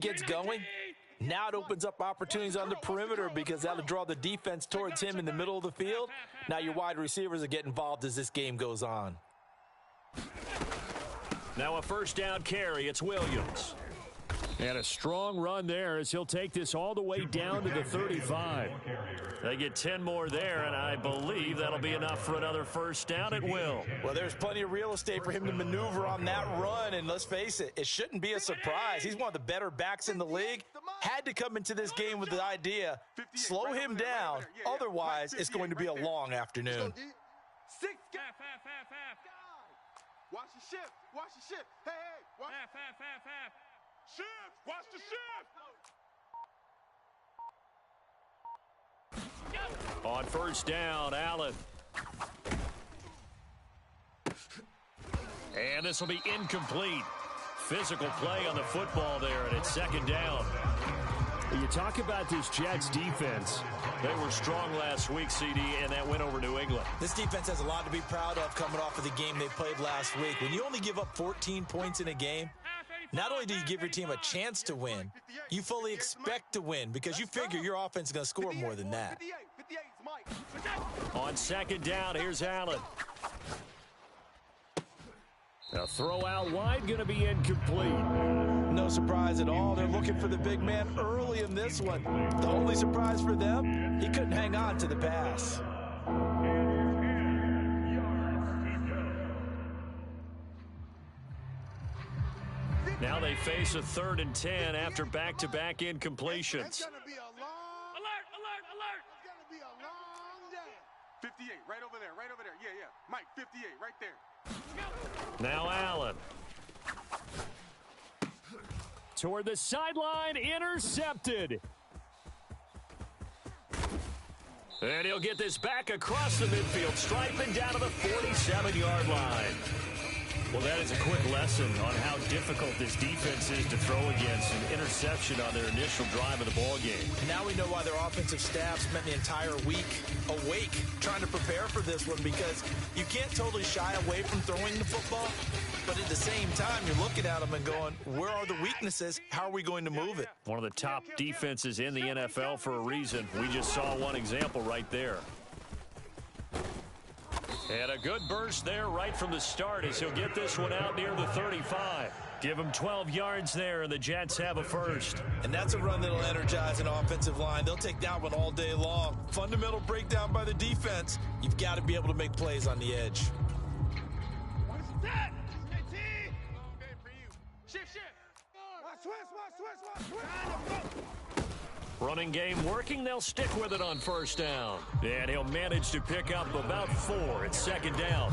gets going, now it opens up opportunities on the perimeter because that'll draw the defense towards him in the middle of the field. Now your wide receivers will get involved as this game goes on. Now a first down carry. It's Williams. And a strong run there as he'll take this all the way down to the 35. They get 10 more there, and I believe that'll be enough for another first down at will. Well, there's plenty of real estate for him to maneuver on that run, and let's face it, it shouldn't be a surprise. He's one of the better backs in the league. Had to come into this game with the idea, slow him down, otherwise it's going to be a long afternoon. Watch the shift. Watch the shift. Hey, watch. Shift. Watch the shift. On first down, Allen. And this will be incomplete. Physical play on the football there, and it's second down. You talk about this Jets defense. They were strong last week, CD, and that went over New England. This defense has a lot to be proud of coming off of the game they played last week. When you only give up 14 points in a game, not only do you give your team a chance to win, you fully expect to win because you figure your offense is going to score more than that. On second down, here's Allen. A throw out wide, going to be incomplete. No surprise at all. They're looking for the big man early in this one. The only surprise for them, he couldn't hang on to the pass. Now they face a 3rd and 10 after back-to-back incompletions. It's going to be a long... Alert! It's going to be a long day. 58, right over there. Yeah. Mike, 58, right there. Now Allen. Toward the sideline, intercepted. And he'll get this back across the midfield stripe and down to the 47-yard line. Well, that is a quick lesson on how difficult this defense is to throw against. An interception on their initial drive of the ball game. Now we know why their offensive staff spent the entire week awake trying to prepare for this one, because you can't totally shy away from throwing the football, but at the same time, you're looking at them and going, where are the weaknesses? How are we going to move it? One of the top defenses in the NFL for a reason. We just saw one example right there. And a good burst there right from the start as he'll get this one out near the 35. Give him 12 yards there, and the Jets have a first. And that's a run that'll energize an offensive line. They'll take that one all day long. Fundamental breakdown by the defense. You've got to be able to make plays on the edge. What is that? Shift. Switch. Running game working. They'll stick with it on first down. And he'll manage to pick up about 4 at second down.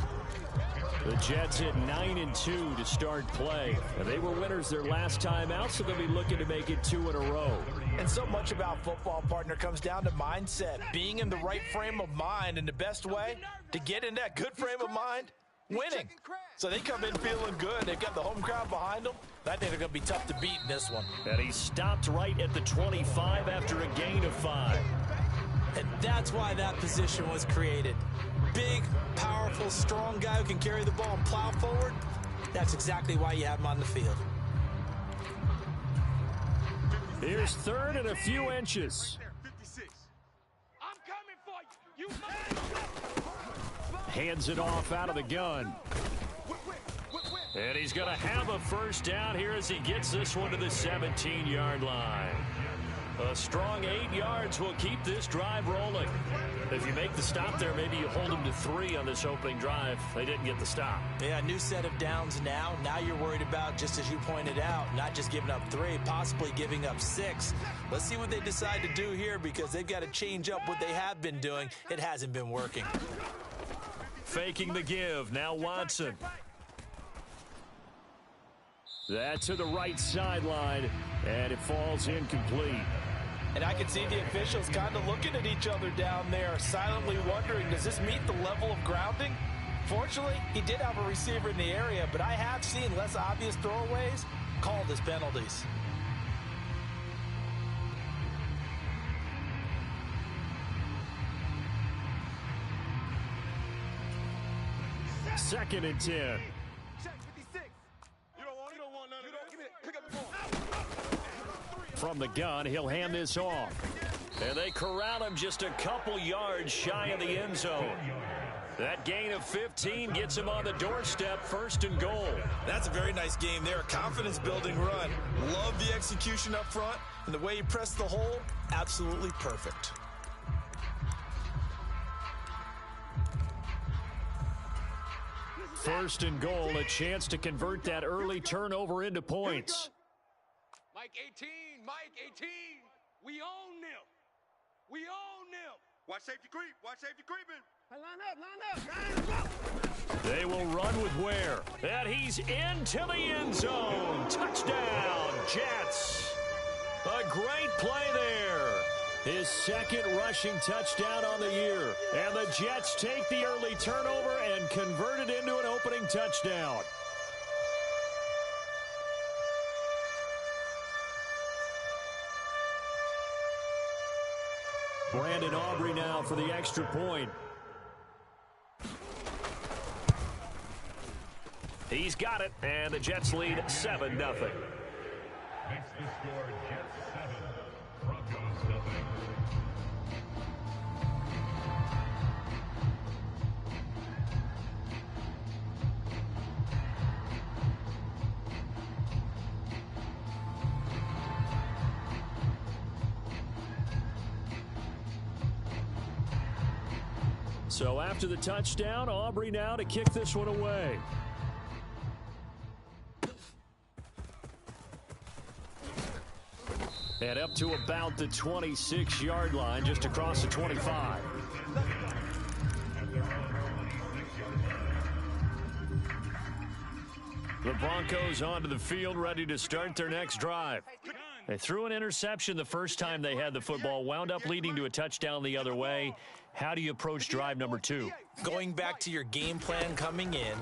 The Jets hit 9-2 to start play. And they were winners their last time out, so they'll be looking to make it 2 in a row. And so much about football, partner, comes down to mindset. Being in the right frame of mind, and the best way to get in that good frame of mind, winning. So they come in feeling good. They've got the home crowd behind them. I think they're going to be tough to beat in this one. And he stopped right at the 25 after a gain of 5. And that's why that position was created. Big, powerful, strong guy who can carry the ball and plow forward. That's exactly why you have him on the field. Here's 3rd and a few inches. I'm coming for you. Hands it off out of the gun. And he's going to have a first down here as he gets this one to the 17-yard line. A strong 8 yards will keep this drive rolling. If you make the stop there, maybe you hold them to 3 on this opening drive. They didn't get the stop. Yeah, new set of downs now. Now you're worried about, just as you pointed out, not just giving up 3, possibly giving up 6. Let's see what they decide to do here, because they've got to change up what they have been doing. It hasn't been working. Faking the give. Now Watson. That to the right sideline, and it falls incomplete. And I can see the officials kind of looking at each other down there, silently wondering, does this meet the level of grounding? Fortunately, he did have a receiver in the area, but I have seen less obvious throwaways called as penalties. Second and 10. Check 56. You don't want none of that. Pick up the ball. From the gun, he'll hand this off. And they corral him just a couple yards shy of the end zone. That gain of 15 gets him on the doorstep, 1st and goal. That's a very nice game there. A confidence-building run. Love the execution up front. And the way he pressed the hole, absolutely perfect. First and goal, a chance to convert that early turnover into points. Mike 18, Mike 18. We own them. We own them. Watch safety creep. Watch safety creeping. Hey, line up. They will run with Ware. And he's into the end zone. Touchdown, Jets. A great play there. His 2nd rushing touchdown on the year. And the Jets take the early turnover and convert it into an opening touchdown. Brandon Aubrey now for the extra point. He's got it, and the Jets lead 7-0. Makes the score Jets 7, Broncos 0. So after the touchdown, Aubrey now to kick this one away. And up to about the 26-yard line, just across the 25. The Broncos onto the field, ready to start their next drive. They threw an interception the first time they had the football, wound up leading to a touchdown the other way. How do you approach drive number 2? Going back to your game plan coming in,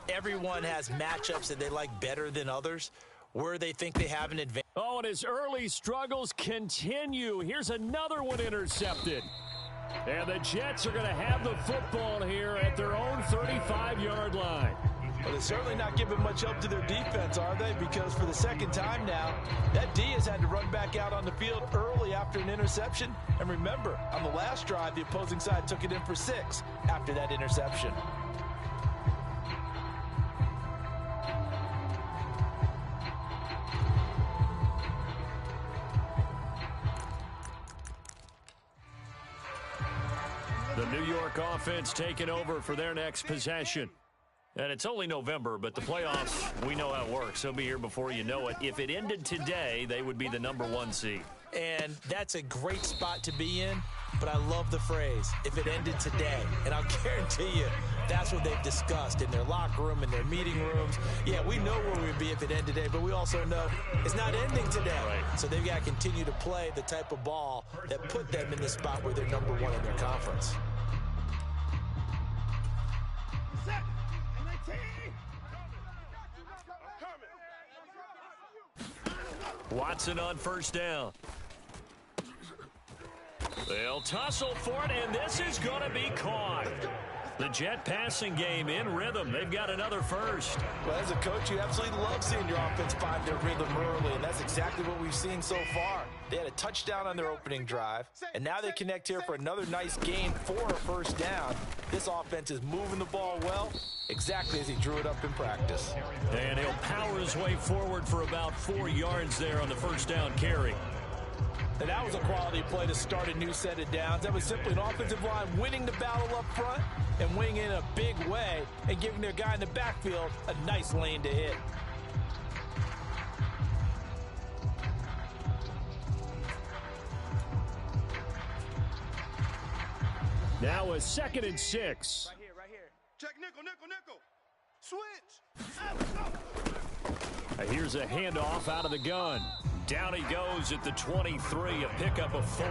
everyone has matchups that they like better than others, where they think they have an advantage. Oh, and his early struggles continue. Here's another one intercepted. And the Jets are going to have the football here at their own 35-yard line. Well, they're certainly not giving much help to their defense, are they? Because for the 2nd time now, that D has had to run back out on the field early after an interception. And remember, on the last drive, the opposing side took it in for 6 after that interception. The New York offense taking over for their next possession. And it's only November, but the playoffs, we know how it works. They'll be here before you know it. If it ended today, they would be the number 1 seed. And that's a great spot to be in, but I love the phrase, if it ended today. And I'll guarantee you, that's what they've discussed in their locker room, in their meeting rooms. Yeah, we know where we'd be if it ended today, but we also know it's not ending today. Right. So they've got to continue to play the type of ball that put them in the spot where they're number 1 in their conference. Watson on first down. They'll tussle for it, and this is going to be caught. The Jet passing game in rhythm. They've got another first. Well, as a coach, you absolutely love seeing your offense find their rhythm early, and that's exactly what we've seen so far. They had a touchdown on their opening drive, and now they connect here for another nice gain for a first down. This offense is moving the ball well, exactly as he drew it up in practice. And he'll power his way forward for about 4 yards there on the first down carry. And that was a quality play to start a new set of downs. That was simply an offensive line winning the battle up front and winning in a big way and giving their guy in the backfield a nice lane to hit. Now a 2nd and 6. Right here. Check nickel. Switch. Here's a handoff out of the gun. Down he goes at the 23, a pickup of 4.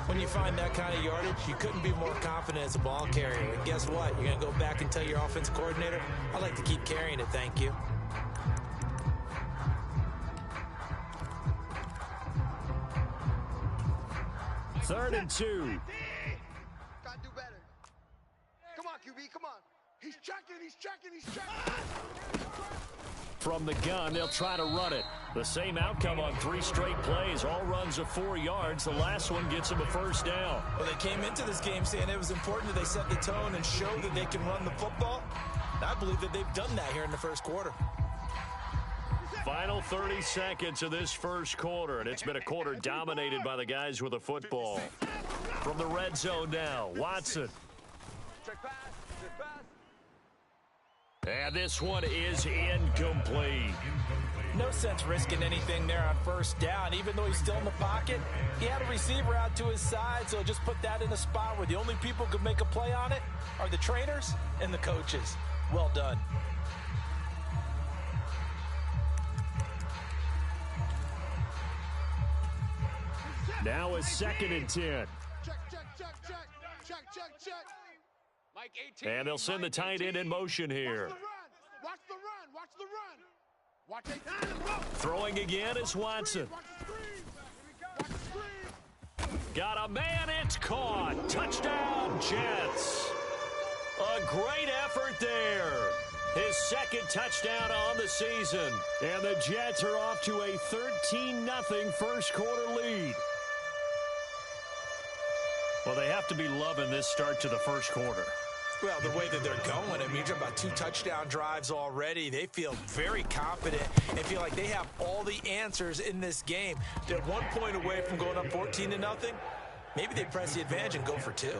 When you find that kind of yardage, you couldn't be more confident as a ball carrier. And guess what? You're going to go back and tell your offensive coordinator, I'd like to keep carrying it, thank you. Third and 2. Got to do better. Come on, QB, come on. He's checking. From the gun, they'll try to run it. The same outcome on 3 straight plays. All runs of 4 yards. The last one gets them a first down. Well, they came into this game saying it was important that they set the tone and show that they can run the football. And I believe that they've done that here in the first quarter. Final 30 seconds of this first quarter, and it's been a quarter dominated by the guys with the football. From the red zone now, Watson. And this one is incomplete. No sense risking anything there on first down. Even though he's still in the pocket, he had a receiver out to his side, so just put that in a spot where the only people who could make a play on it are the trainers and the coaches. Well done. Now a 2nd and 10. Mike 18. And they'll send the tight end in motion here. Watch the run. Watch the run. Watch the run. Throwing again is Watson. Got a man, it's caught. Touchdown, Jets. A great effort there. His 2nd touchdown on the season. And the Jets are off to a 13-0 first quarter lead. Well, they have to be loving this start to the first quarter. Well, the way that they're going, I mean, you're talking about 2 touchdown drives already. They feel very confident and feel like they have all the answers in this game. They're 1 point away from going up 14-0. Maybe they press the advantage and go for 2.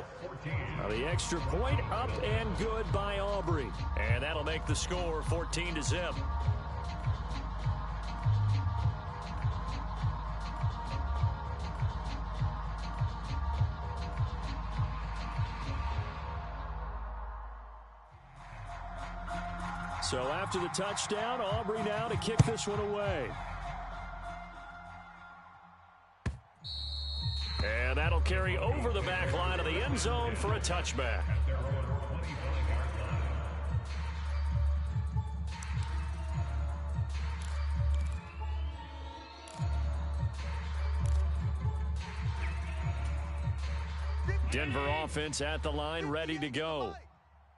Now the extra point up and good by Aubrey. And that'll make the score 14-0. So after the touchdown, Aubrey now to kick this one away. And that'll carry over the back line of the end zone for a touchback. Denver offense at the line, ready to go.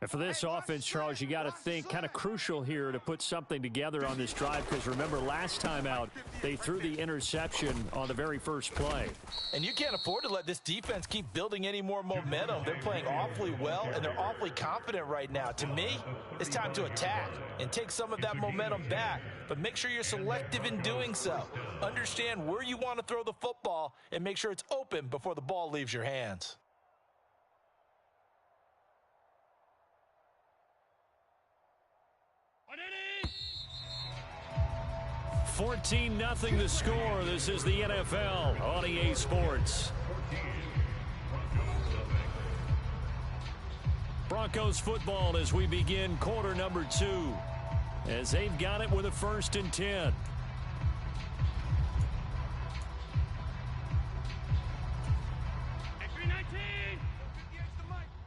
And for this offense, Charles, you got to think kind of crucial here to put something together on this drive, because remember last time out they threw the interception on the very first play. And you can't afford to let this defense keep building any more momentum. They're playing awfully well, and they're awfully confident right now. To me, it's time to attack and take some of that momentum back. But make sure you're selective in doing so. Understand where you want to throw the football and make sure it's open before the ball leaves your hands. 14-0 the score. This is the NFL on EA Sports. Broncos football as we begin quarter number 2. As they've got it with a 1st and 10.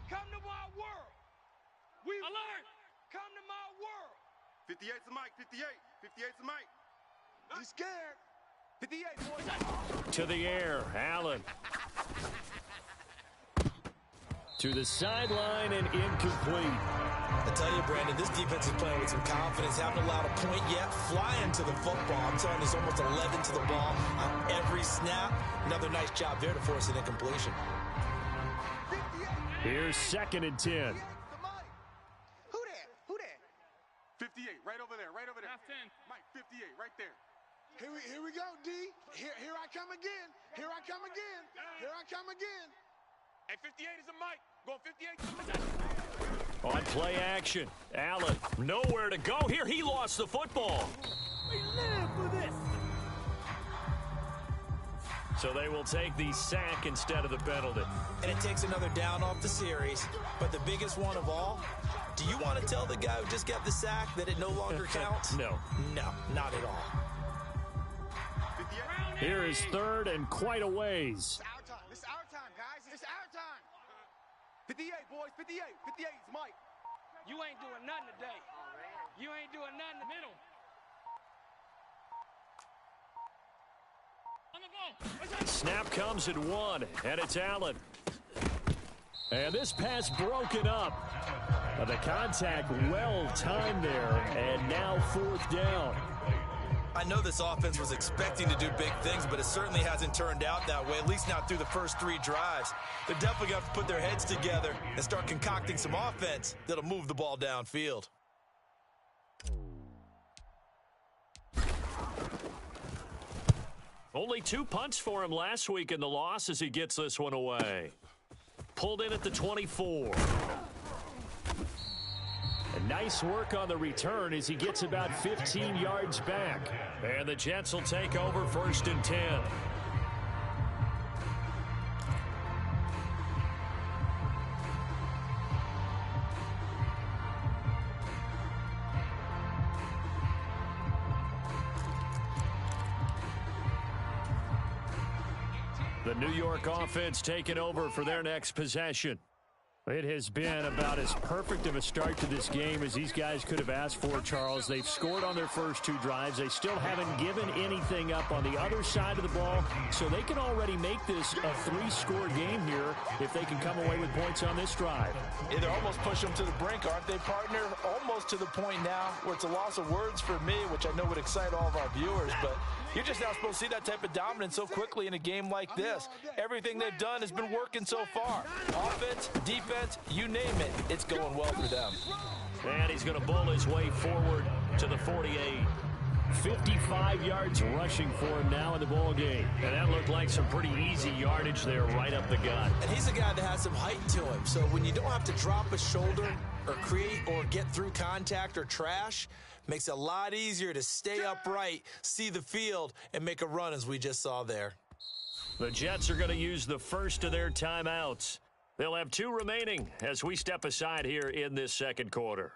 Come to my world. We alert. Come to my world. 58's the mic. 58's the mic. He's scared. 58, boys. To the air, Allen. To the sideline and incomplete. I tell you, Brandon, this defense is playing with some confidence. Haven't allowed a point yet. Flying to the football. I'm telling you, there's almost 11 to the ball on every snap. Another nice job there to force an incompletion. Here's 2nd and 10. Who that? 58, right over there. That's 10. Mike, 58, right there. Here we go, D. Here I come again. Here I come again. Hey, 58 is a mic. Going 58. On play action, Allen nowhere to go here. He lost the football. We live for this. So they will take the sack instead of the penalty. And it takes another down off the series. But the biggest one of all, do you want to tell the guy who just got the sack that it no longer counts? No. No, not at all. Here is 3rd and quite a ways. This is our time, guys. It's our time. 58, boys. 58. 58 is Mike. You ain't doing nothing today. You ain't doing nothing in the middle. Snap comes at 1, and it's Allen. And this pass broken up. The contact well timed there, and now 4th down. I know this offense was expecting to do big things, but it certainly hasn't turned out that way, at least not through the first 3 drives. They're definitely going to have to put their heads together and start concocting some offense that'll move the ball downfield. Only 2 punts for him last week in the loss as he gets this one away. Pulled in at the 24. And nice work on the return as he gets about 15 yards back. And the Jets will take over 1st and 10. The New York offense taking over for their next possession. It has been about as perfect of a start to this game as these guys could have asked for, Charles. They've scored on their first 2 drives. They still haven't given anything up on the other side of the ball, so they can already make this a 3-score game here if they can come away with points on this drive. Yeah, they're almost pushing them to the brink, aren't they, partner? Almost to the point now where it's a loss of words for me, which I know would excite all of our viewers, but you're just not supposed to see that type of dominance so quickly in a game like this. Everything they've done has been working so far. Offense, defense, you name it, it's going well for them. And he's going to bull his way forward to the 48. 55 yards rushing for him now in the ball game. And that looked like some pretty easy yardage there right up the gut. And he's a guy that has some height to him, so when you don't have to drop a shoulder or create or get through contact or trash, makes it a lot easier to stay upright, see the field, and make a run as we just saw there. The Jets are going to use the first of their timeouts. They'll have 2 remaining as we step aside here in this second quarter.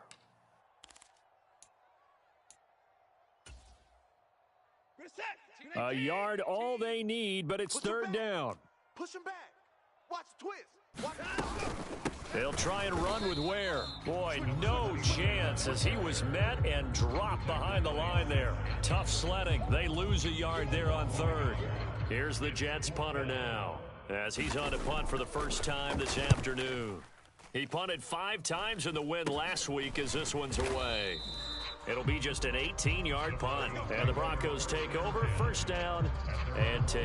A yard all they need, but it's 3rd down. Push him back. Watch the twist. Watch. They'll try and run with Ware. Boy, no chance as he was met and dropped behind the line there. Tough sledding. They lose a yard there on 3rd. Here's the Jets punter now as he's on to punt for the first time this afternoon. He punted 5 times in the win last week as this one's away. It'll be just an 18-yard punt. And the Broncos take over, 1st down and 10.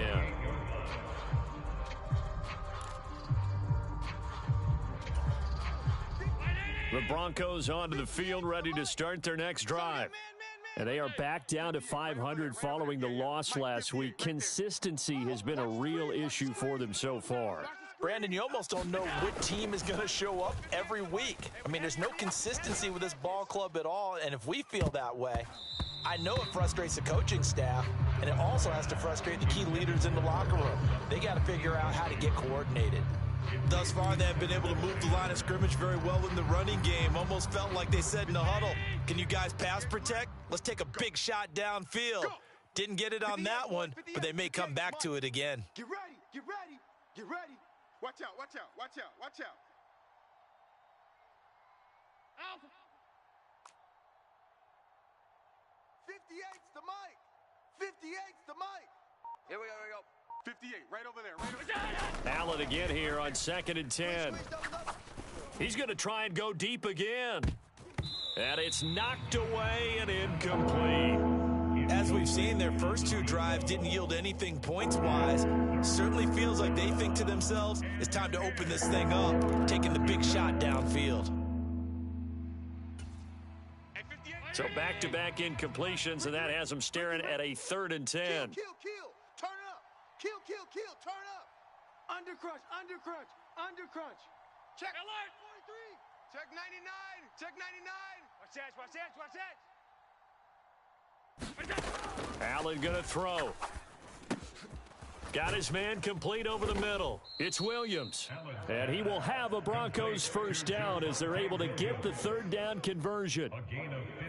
The Broncos onto the field, ready to start their next drive. And they are back down to 500 following the loss last week. Consistency has been a real issue for them so far. Brandon, you almost don't know what team is going to show up every week. I mean, there's no consistency with this ball club at all, and if we feel that way, I know it frustrates the coaching staff, and it also has to frustrate the key leaders in the locker room. They got to figure out how to get coordinated. Thus far, they have been able to move the line of scrimmage very well in the running game. Almost felt like they said in the huddle, can you guys pass protect? Let's take a big shot downfield. Didn't get it on that one, but they may come back to it again. Get ready, get ready, get ready. Watch out, watch out, watch out, watch out. 58's the mic. 58's the mic. Here we go, here we go. 58, right over there, right over there. Allen again here on 2nd and 10. He's going to try and go deep again. And it's knocked away and incomplete. As we've seen, their first 2 drives didn't yield anything points-wise. Certainly feels like they think to themselves, it's time to open this thing up, taking the big shot downfield. So back-to-back incompletions, and that has them staring at a 3rd and 10. Kill. Turn up. Kill. Turn up. Under crunch. Check alert. 43. Check 99. Check 99. Watch that. Allen going to throw. Got his man complete over the middle. It's Williams. And he will have a Broncos 1st down as they're able to get the 3rd down conversion.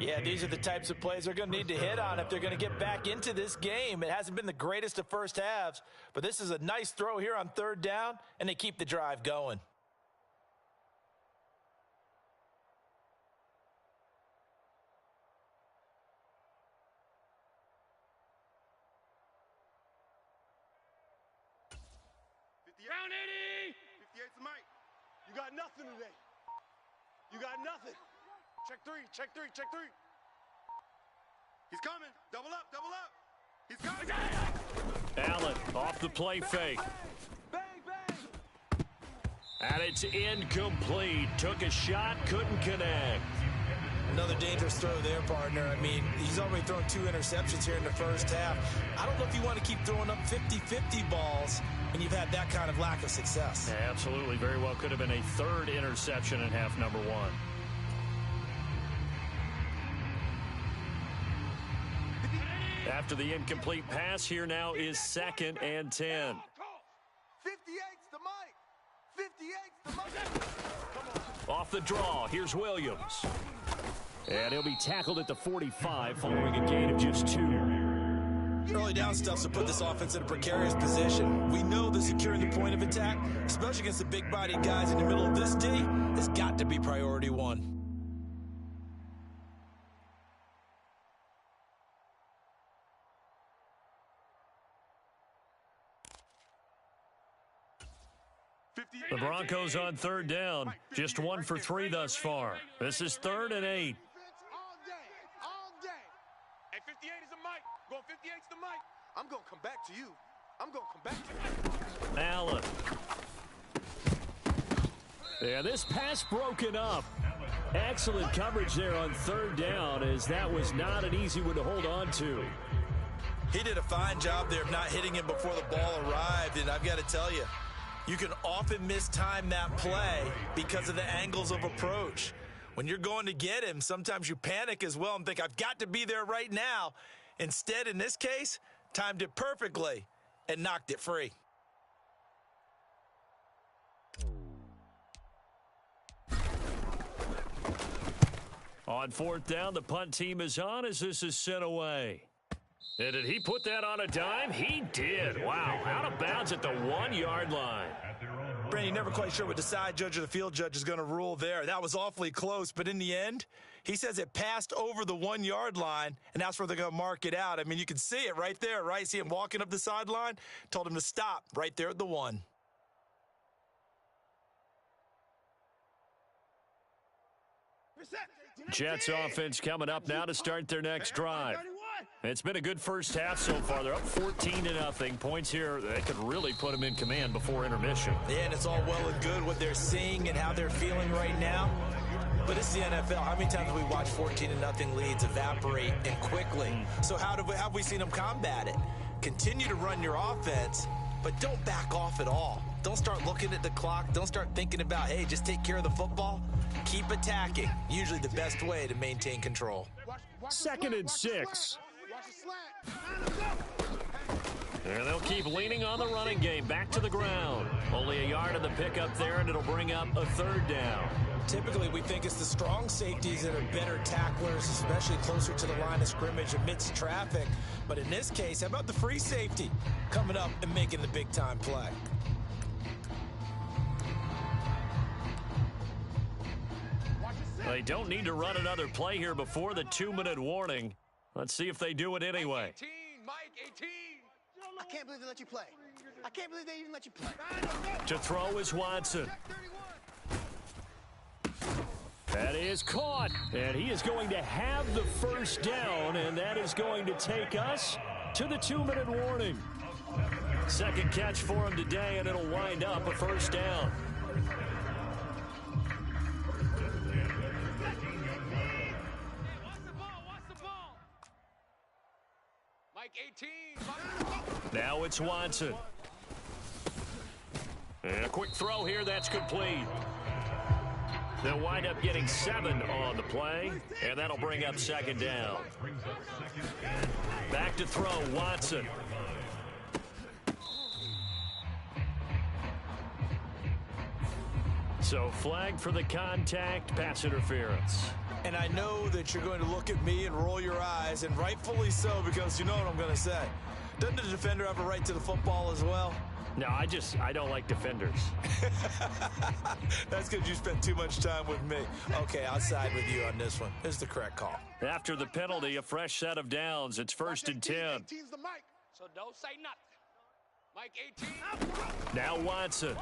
Yeah, these are the types of plays they're going to need to hit on if they're going to get back into this game. It hasn't been the greatest of first halves, but this is a nice throw here on 3rd down, and they keep the drive going. Round 80! 58's the mic. You got nothing today. You got nothing. Check 3. He's coming. Double up, double up. He's coming. Allen off the play fake. Bang, bang. And it's incomplete. Took a shot, couldn't connect. Another dangerous throw there, partner. I mean, he's already thrown 2 interceptions here in the first half. I don't know if you want to keep throwing up 50-50 balls when you've had that kind of lack of success. Yeah, absolutely. Very well could have been a 3rd interception in half number 1. After the incomplete pass, here now is 2nd and 10. 58's the mic. 58's the mic. Off the draw, here's Williams. And he'll be tackled at the 45 following a gain of just 2. Early down stuff to put this offense in a precarious position. We know that securing the point of attack, especially against the big-bodied guys in the middle of this D, has got to be priority 1. The Broncos on 3rd down. Just 1 for 3 thus far. This is 3rd and 8. All day. Hey, 58 is the mic. Going 58's the mic. I'm going to come back to you. I'm going to come back to you. Allen. Yeah, this pass broken up. Excellent coverage there on 3rd down, as that was not an easy one to hold on to. He did a fine job there of not hitting him before the ball arrived, and I've got to tell you, you can often mistime that play because of the angles of approach. When you're going to get him, sometimes you panic as well and think, I've got to be there right now. Instead, in this case, timed it perfectly and knocked it free. On 4th down, the punt team is on as this is sent away. And did he put that on a dime? He did. Wow, out of bounds at the 1-yard line. Brandon, you're never quite sure what the side judge or the field judge is going to rule there. That was awfully close, but in the end, he says it passed over the 1-yard line, and that's where they're going to mark it out. I mean, you can see it right there, right? See him walking up the sideline? Told him to stop right there at the 1. Jets offense coming up now to start their next drive. It's been a good first half so far. They're up 14-0. Points here that could really put them in command before intermission. Yeah, and it's all well and good what they're seeing and how they're feeling right now. But it's the NFL. How many times have we watched 14-0 leads evaporate and quickly? So how have we seen them combat it? Continue to run your offense, but don't back off at all. Don't start looking at the clock. Don't start thinking about, hey, just take care of the football. Keep attacking. Usually the best way to maintain control. 2nd and 6. And they'll keep leaning on the running game. Back to the ground. Only a yard of the pickup there, and it'll bring up a 3rd down. Typically, we think it's the strong safeties that are better tacklers, especially closer to the line of scrimmage amidst traffic. But in this case, how about the free safety coming up and making the big-time play? They don't need to run another play here before the 2-minute warning. Let's see if they do it anyway. Mike 18. I can't believe they let you play. I can't believe they even let you play. To throw is Watson. That is caught, and he is going to have the 1st down, and that is going to take us to the 2-minute warning. 2nd catch for him today, and it'll wind up a 1st down. Mike 18. Now it's Watson. And a quick throw here, that's complete. They'll wind up getting 7 on the play, and that'll bring up 2nd down. Back to throw, Watson. So flag for the contact, pass interference. And I know that you're going to look at me and roll your eyes, and rightfully so, because you know what I'm going to say. Doesn't the defender have a right to the football as well? No, I don't like defenders. That's because you spent too much time with me. Okay, I'll side with you on this one. This is the correct call. After the penalty, a fresh set of downs. It's 1st and 10. 18's the mic, so don't say nothing. Mike 18. Now Watson.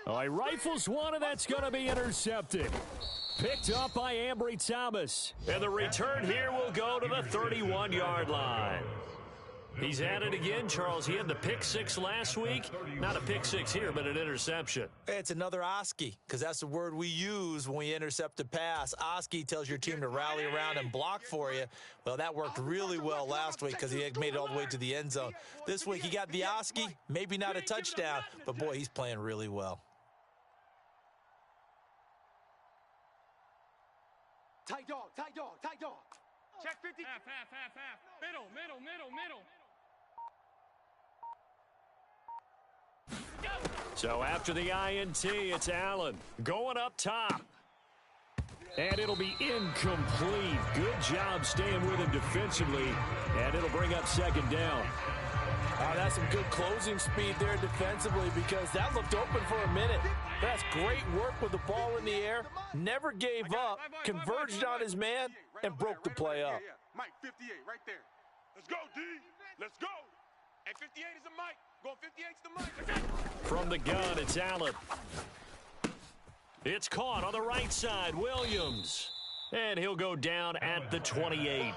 Oh, he rifles one, and that's going to be intercepted. Picked up by Ambry Thomas. And the return here will go to the 31-yard line. He's at it again, Charles. He had the pick six last week. Not a pick six here, but an interception. It's another Oski, because that's the word we use when we intercept a pass. Oski tells your team to rally around and block for you. Well, that worked really well last week because he had made it all the way to the end zone. This week he got the Oski, maybe not a touchdown, but boy, he's playing really well. Tight dog, tight dog, tight dog. Check 50. Half. Middle. So after the INT, it's Allen going up top. And it'll be incomplete. Good job staying with him defensively. And it'll bring up second down. That's some good closing speed there defensively because that looked open for a minute. That's great work with the ball in the air. Never gave up, converged on his man, and broke the play up. Mike, 58 right there. Let's go, D. Let's go. And 58 is the Mike. Going 58's the Mike. From the gun, it's Allen. It's caught on the right side. Williams. And he'll go down at the 28.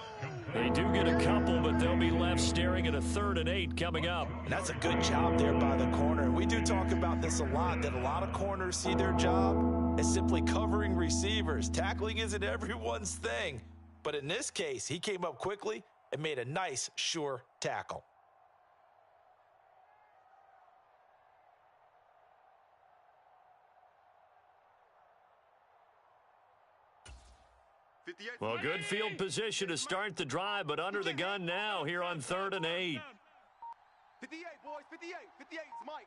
They do get a couple, but they'll be left staring at a 3rd and 8 coming up. And that's a good job there by the corner. We do talk about this a lot, that a lot of corners see their job as simply covering receivers. Tackling isn't everyone's thing. But in this case, he came up quickly and made a nice, sure tackle. Well, good field position to start the drive, but under the gun now here on 3rd and 8. 58, boys, 58. 58 is Mike.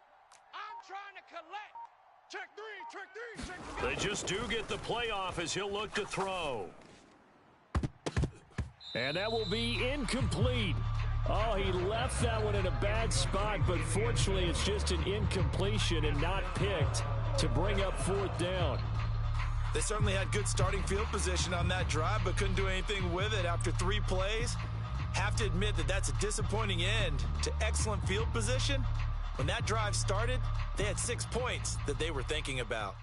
I'm trying to collect. Check three. They just do get the playoff as he'll look to throw. And that will be incomplete. Oh, he left that one in a bad spot, but fortunately it's just an incompletion and not picked to bring up 4th down. They certainly had good starting field position on that drive, but couldn't do anything with it after 3 plays. Have to admit that that's a disappointing end to excellent field position. When that drive started, they had 6 points that they were thinking about.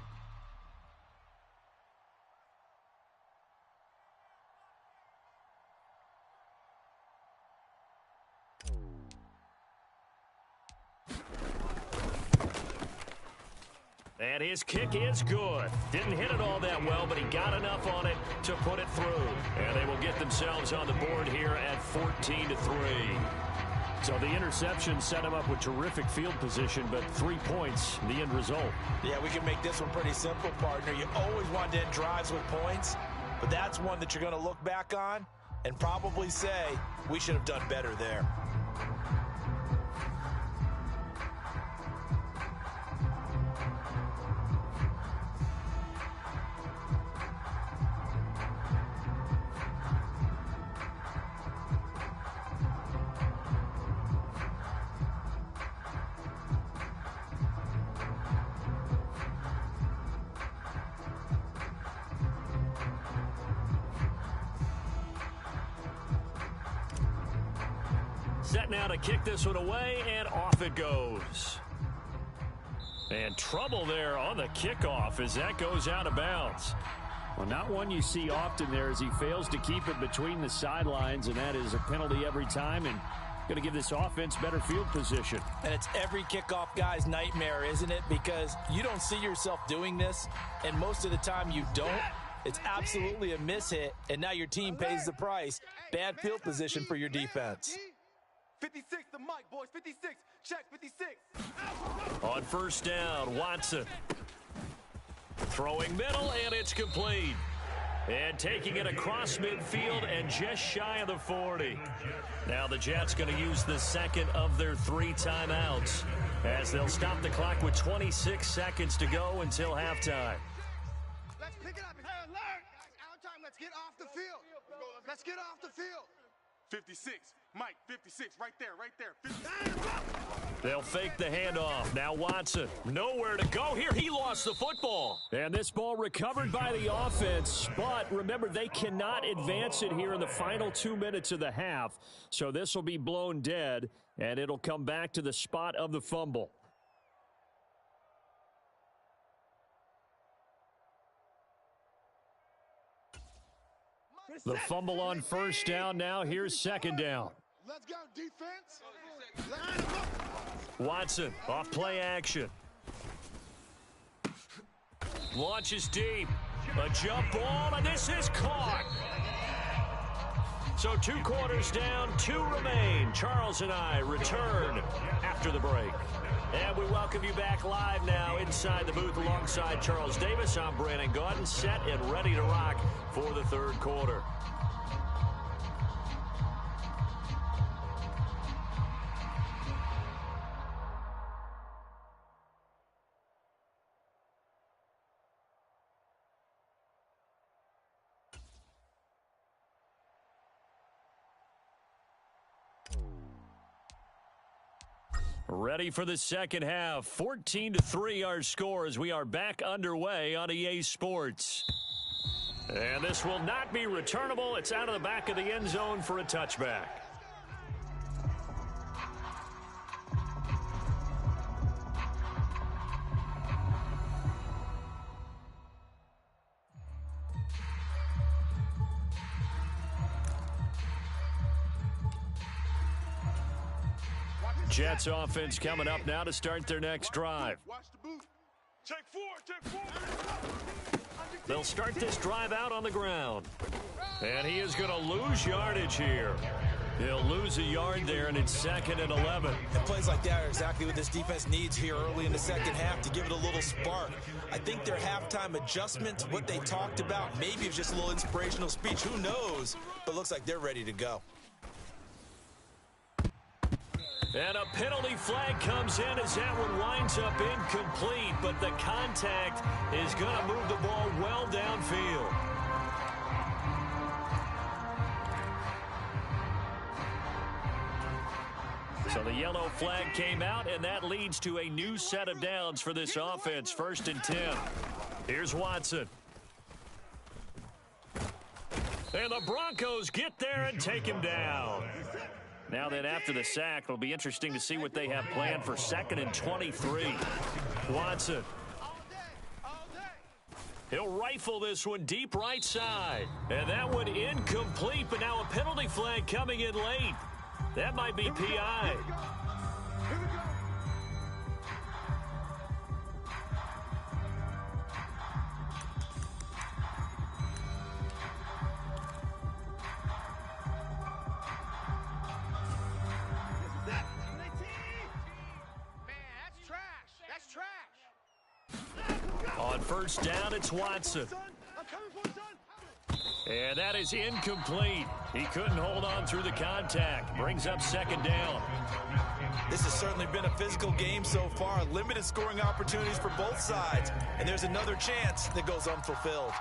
And his kick is good. Didn't hit it all that well, but he got enough on it to put it through. And they will get themselves on the board here at 14-3. So the interception set him up with terrific field position, but 3 points, the end result. Yeah, we can make this one pretty simple, partner. You always want to end drives with points, but that's one that you're going to look back on and probably say, we should have done better there. Set now to kick this one away, and off it goes. And trouble there on the kickoff as that goes out of bounds. Well, not one you see often there as he fails to keep it between the sidelines, and that is a penalty every time, and going to give this offense better field position. And it's every kickoff guy's nightmare, isn't it? Because you don't see yourself doing this, and most of the time you don't. It's absolutely a mishit, and now your team pays the price. Bad field position for your defense. 56 the Mike, boys. 56. Check 56. On 1st down, Watson. Throwing middle, and it's complete. And taking it across midfield and just shy of the 40. Now the Jets going to use the second of their 3 timeouts as they'll stop the clock with 26 seconds to go until halftime. Let's pick it up. Hey, alert. Our time. Let's get off the field. Let's get off the field. 56. Mike, 56. Right there, right there. 56. They'll fake the handoff. Now Watson. Nowhere to go here. He lost the football. And this ball recovered by the offense. But remember, they cannot advance it here in the final 2 minutes of the half. So this will be blown dead, and it'll come back to the spot of the fumble. The fumble on first down now. Here's second down. Let's go, defense. Watson off play action. Launches deep. A jump ball, and this is caught. So 2 quarters down, 2 remain. Charles and I return after the break. And we welcome you back live now inside the booth alongside Charles Davis. I'm Brandon Gaudin, set and ready to rock for the third quarter. Ready for the second half. 14-3 our score as we are back underway on EA Sports. And this will not be returnable. It's out of the back of the end zone for a touchback. Jets offense coming up now to start their next drive. Watch the boot. Check 4, check 4. They'll start this drive out on the ground. And he is going to lose yardage here. He'll lose a yard there, and it's 2nd and 11. And plays like that are exactly what this defense needs here early in the second half to give it a little spark. I think their halftime adjustments, what they talked about, maybe it's just a little inspirational speech. Who knows? But it looks like they're ready to go. And a penalty flag comes in as that one winds up incomplete, but the contact is going to move the ball well downfield. So the yellow flag came out, and that leads to a new set of downs for this offense. 1st and 10. Here's Watson. And the Broncos get there and take him down. Now then, after the sack, it'll be interesting to see what they have planned for 2nd and 23. Watson. He'll rifle this one deep right side. And that one incomplete, but now a penalty flag coming in late. That might be PI. On first down, it's Watson. And that is incomplete. He couldn't hold on through the contact. Brings up 2nd down. This has certainly been a physical game so far. Limited scoring opportunities for both sides. And there's another chance that goes unfulfilled.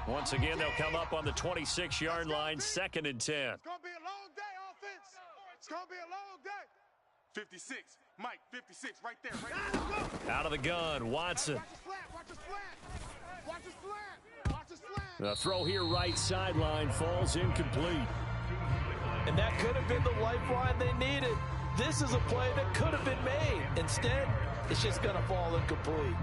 Once again, they'll come up on the 26-yard line, 2nd and 10. It's going to be a long day, offense. It's going to be a long day. 56. Mike, 56, right there. Right. Out of the gun, Watson. Watch his flat. Watch his flat. Watch his flat. Watch his flat. The throw here, right sideline, falls incomplete. And that could have been the lifeline they needed. This is a play that could have been made. Instead, it's just going to fall incomplete.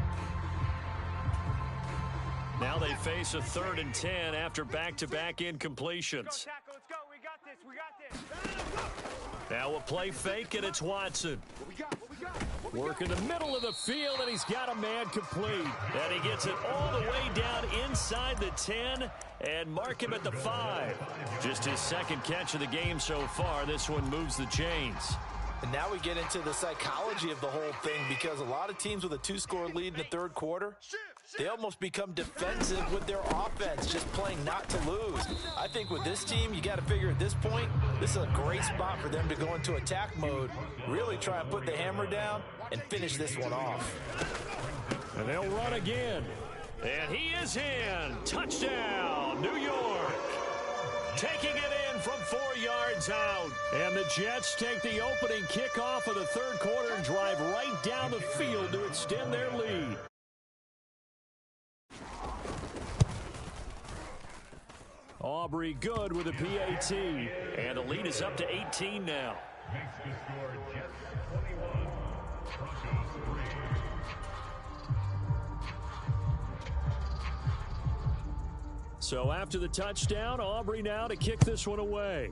Now they face a 3rd and 10 after back-to-back incompletions. Let's go. We got this. We got this. Now a play fake, and it's Watson. Working the middle of the field, and he's got a man complete. And he gets it all the way down inside the 10 and mark him at the 5. Just his 2nd catch of the game so far. This one moves the chains. And now we get into the psychology of the whole thing, because a lot of teams with a 2-score lead in the third quarter, they almost become defensive with their offense, just playing not to lose. I think with this team, you got to figure at this point, this is a great spot for them to go into attack mode, really try and put the hammer down and finish this one off. And they'll run again. And he is in. Touchdown, New York. Taking it in from 4 yards out. And the Jets take the opening kickoff of the third quarter and drive right down the field to extend their lead. Aubrey good with a PAT. And the lead is up to 18 now. Makes the score Jets 21, Broncos 3. So after the touchdown, Aubrey now to kick this one away.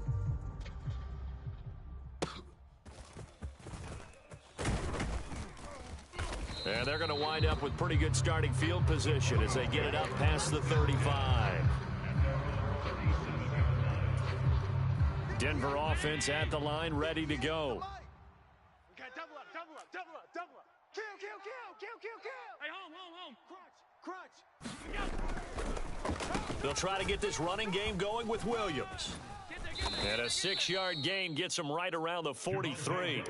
And they're going to wind up with pretty good starting field position as they get it up past the 35. Denver offense at the line, ready to go. Okay, double up, double up, double up, double up. Kill, kill, kill, kill, kill, kill. Hey, home. Crunch. They'll try to get this running game going with Williams. And a 6-yard gain gets them right around the 43.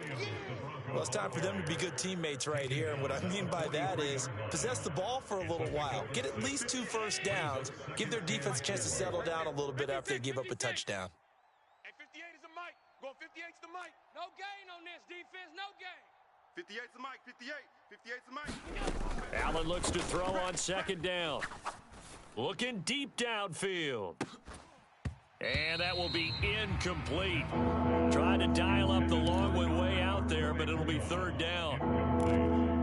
Well, it's time for them to be good teammates right here. And what I mean by that is possess the ball for a little while. Get at least 2 first downs. Give their defense a chance to settle down a little bit after they give up a touchdown. Hey, 58 is the mic. Going 58's the mic. No gain on this defense, no gain. 58's the mic. 58's the mic. Allen looks to throw on second down. Looking deep downfield. And that will be incomplete. Trying to dial up the long one way out there, but it'll be third down.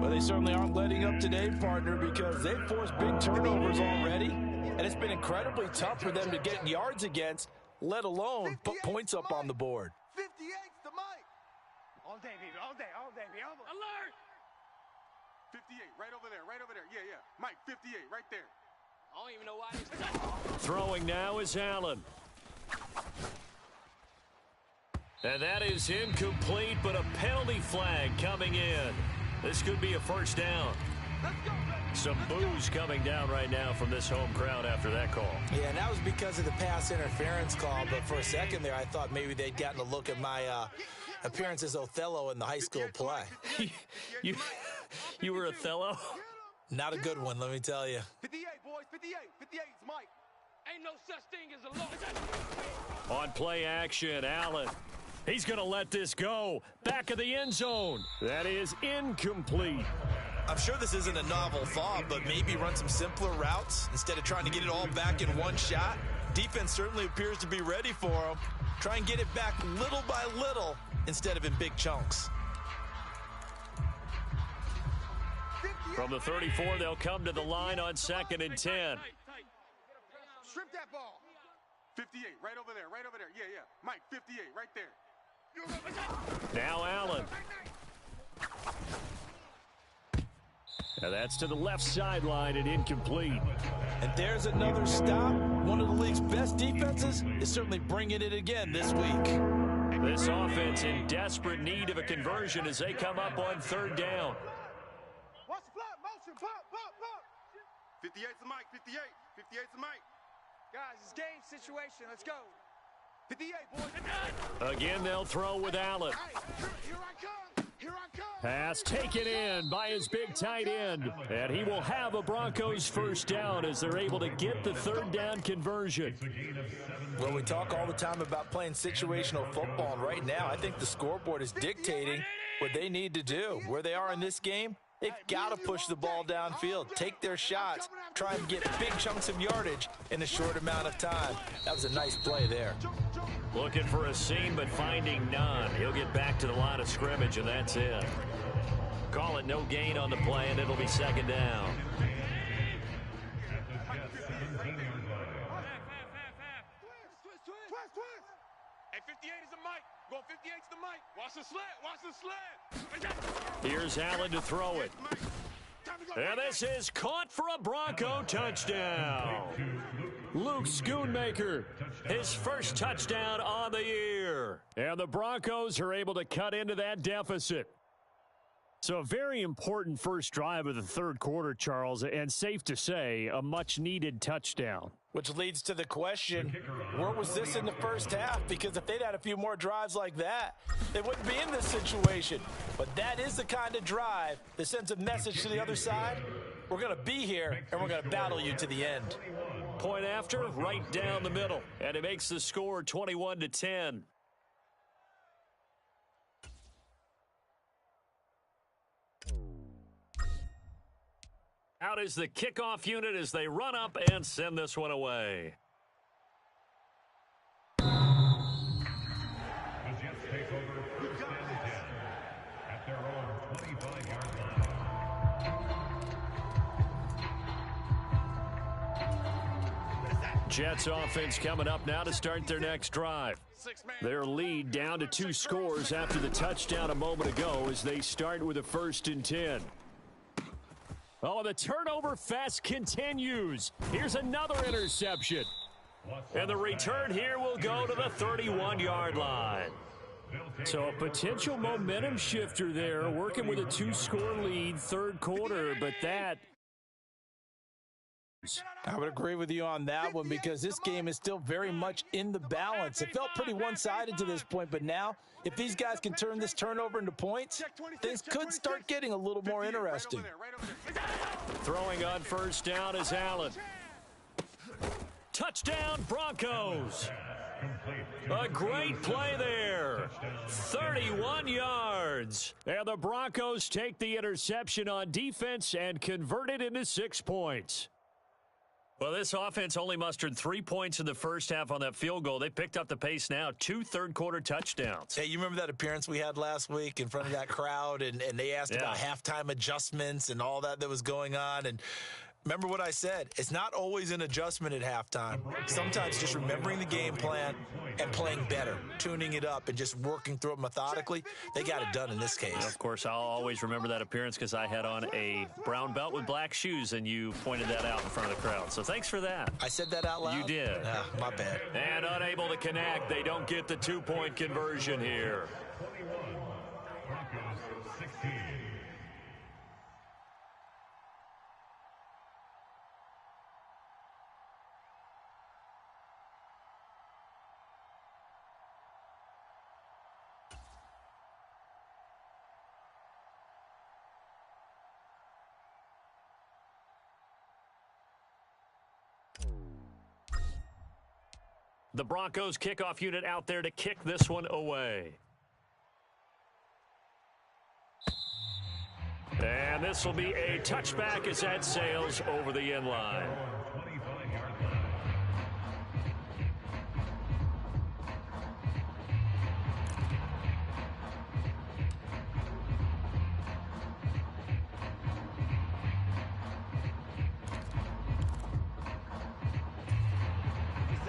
Well, they certainly aren't letting up today, partner, because they've forced big turnovers already. And it's been incredibly tough for them to get yards against, let alone put points up on the board. 58's the mic. All day, baby, all day, baby. Alert! 58, right over there. Yeah. Mike, 58, right there. I don't even know why this. Throwing now is Allen. And that is incomplete, but a penalty flag coming in. This could be a first down. Some boos coming down right now from this home crowd after that call. Yeah, and that was because of the pass interference call. But for a second there, I thought maybe they'd gotten a look at my appearance as Othello in the high school play. You were Othello? Not a good one, let me tell you. 58, boys. 58's Mike. Ain't no such thing as a law. On play action, Allen. He's going to let this go. Back of the end zone. That is incomplete. I'm sure this isn't a novel thought, but maybe run some simpler routes instead of trying to get it all back in one shot. Defense certainly appears to be ready for him. Try and get it back little by little instead of in big chunks. From the 34, they'll come to the line on 2nd and 10. Strip that ball. 58, right over there. Yeah. Mike, 58, right there. Now Allen. Now that's to the left sideline and incomplete. And there's another stop. One of the league's best defenses is certainly bringing it again this week. This offense in desperate need of a conversion as they come up on 3rd down. Watch the flat motion. Pop. 58's the mic. 58's the mic. Guys, it's game situation. Let's go. 58, boys. Again, they'll throw with Allen. Here I come. Pass taken in by his big tight end. And he will have a Broncos first down as they're able to get the 3rd down conversion. Well, we talk all the time about playing situational football, and right now I think the scoreboard is dictating what they need to do. Where they are in this game, they've got to push the ball downfield, take their shots, try and get big chunks of yardage in a short amount of time. That was a nice play there. Looking for a seam, but finding none. He'll get back to the line of scrimmage, and that's it. Call it no gain on the play, and it'll be 2nd down. Twist. Hey, 58 is the mic. Going 58's the mic. Watch the slant. Here's Allen to throw it. And this is caught for a Bronco touchdown. Luke Schoonmaker, his first touchdown on the year. And the Broncos are able to cut into that deficit. So a very important first drive of the 3rd quarter, Charles, and safe to say, a much-needed touchdown. Which leads to the question, where was this in the first half? Because if they'd had a few more drives like that, they wouldn't be in this situation. But that is the kind of drive that sends a message to the other side. We're going to be here, and we're going to battle you to the end. Point after, right down the middle. And it makes the score 21-10. Out is the kickoff unit as they run up and send this one away. The Jets take over 1st and 10 at their own 25-yard line. What is that? Jets offense coming up now to start their next drive. Their lead down to 2 scores after the touchdown a moment ago as they start with a 1st and 10. Oh, the turnover fest continues. Here's another interception. And the return here will go to the 31-yard line. So a potential momentum shifter there, working with a 2-score lead, 3rd quarter, but that... I would agree with you on that one because this game is still very much in the balance. It felt pretty one-sided to this point, but now if these guys can turn this turnover into points, things could start getting a little more interesting. Throwing on 1st down is Allen. Touchdown, Broncos. A great play there. 31 yards. And the Broncos take the interception on defense and convert it into 6 points. Well, this offense only mustered 3 points in the first half on that field goal. They picked up the pace now. 2 third-quarter touchdowns. Hey, you remember that appearance we had last week in front of that crowd, and they asked about halftime adjustments and all that was going on, and remember what I said. It's not always an adjustment at halftime. Sometimes just remembering the game plan and playing better, tuning it up and just working through it methodically. They got it done in this case. Of course, I'll always remember that appearance because I had on a brown belt with black shoes, and you pointed that out in front of the crowd. So thanks for that. I said that out loud? You did. My bad. And unable to connect. They don't get the 2-point conversion here. 21, Broncos 16. The Broncos kickoff unit out there to kick this one away. And this will be a touchback as that sails over the end line.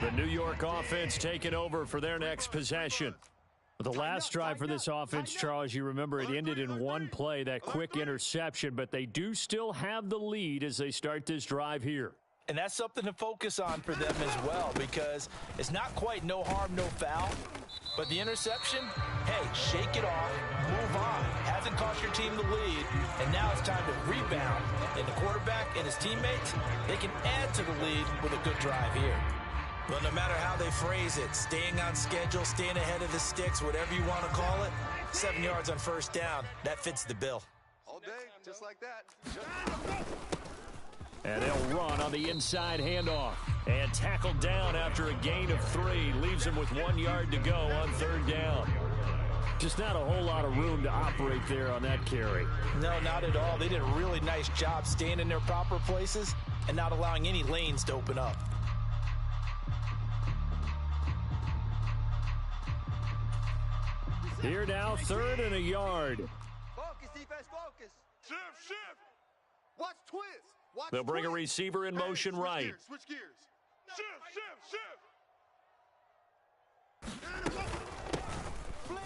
The New York offense taking over for their next possession. The last drive for this offense, Charles, you remember it ended in one play, that quick interception, but they do still have the lead as they start this drive here. And that's something to focus on for them as well, because it's not quite no harm, no foul, but the interception, hey, shake it off, move on. Hasn't cost your team the lead, and now it's time to rebound. And the quarterback and his teammates, they can add to the lead with a good drive here. Well, no matter how they phrase it, staying on schedule, staying ahead of the sticks, whatever you want to call it, 7 yards on 1st down, that fits the bill. All day, just like that. And they'll run on the inside handoff. And tackled down after a gain of 3. Leaves them with 1 yard to go on 3rd down. Just not a whole lot of room to operate there on that carry. No, not at all. They did a really nice job staying in their proper places and not allowing any lanes to open up. Here now, 3rd and a yard. Focus, defense, focus. Shift. Watch twist. Watch They'll bring a twist. receiver in motion right. Switch gears. Shift.